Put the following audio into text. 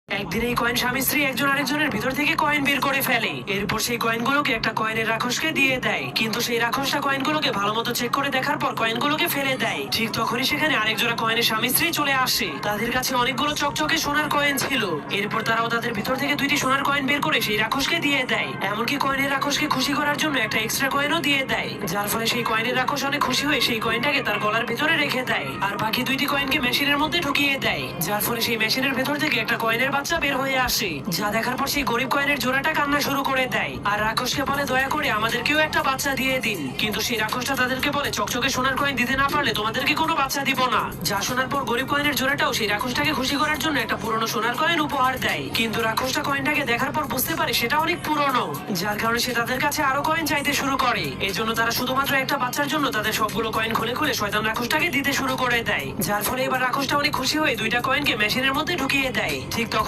একদিন এই কয়েন স্বামী স্ত্রী একজন আরেকজনের ভিতর থেকে কয়েন বের করে ফেলে। এরপর সেই কয়েনগুলোকে একটা কয়েনের রাক্ষসকে দিয়ে দেয়, কিন্তু সেই রাক্ষসটা কয়েনগুলোকে ভালো মতো চেক করে দেখার পর কয়েনগুলোকে ফেলে দেয়। ঠিক তখনই সেখানে আরেক জোড়া কয়েনের স্বামী স্ত্রী চলে আসে। তাদের কাছে অনেকগুলো চকচকে সোনার কয়েন ছিল। এরপর তারাও তাদের ভিতর থেকে দুইটি সোনার কয়েন বের করে সেই রাক্ষসকে দিয়ে দেয়। এমনকি কয়েনের রাক্ষসকে খুশি করার জন্য একটা এক্সট্রা কয়েনও দিয়ে দেয়, যার ফলে সেই কয়েনের রাক্ষস অনেক খুশি হয়ে সেই কয়েনটাকে তার গলার ভিতরে রেখে দেয় আর বাকি দুইটি কয়েনকে মেশিনের মধ্যে ঢুকিয়ে দেয়, যার ফলে সেই মেশিনের ভেতর থেকে একটা কয়েনের বাচ্চা বের হয়ে আসে। যা দেখার পর সেই গরিব কয়েনের জোড়াটা কান্না শুরু করে দেয় আর রাক্ষসকে বলে, দয়া করে আমাদেরকেও একটা বাচ্চা দিয়ে দিন। কিন্তু সেই রাক্ষসটা তাদেরকে বলে, চকচকে সোনার কয়েন দিতে না পারলে তোমাদেরকে কোনো বাচ্চা দিব না। যা শোনার পর গরিব কয়েনের জোড়াটাও সেই রাক্ষসটাকে খুশি করার জন্য একটা পুরনো সোনার কয়েন উপহার দেয়। কিন্তু রাক্ষসটা কয়েনটাকে দেখার পর বুঝতে পারে সেটা অনেক পুরনো, যার কারণে সে তাদের কাছে আরো কয়েন চাইতে শুরু করে। এজন্য তারা শুধুমাত্র একটা বাচ্চার জন্য তাদের সবগুলো কয়েন খুলে খুলে শয়তান রাক্ষসটাকে দিতে শুরু করে দেয়, যার ফলে এবার রাক্ষসটা অনেক খুশি হয়ে দুইটা কয়েনকে মেশিনের মধ্যে ঢুকিয়ে দেয়। ঠিক তখন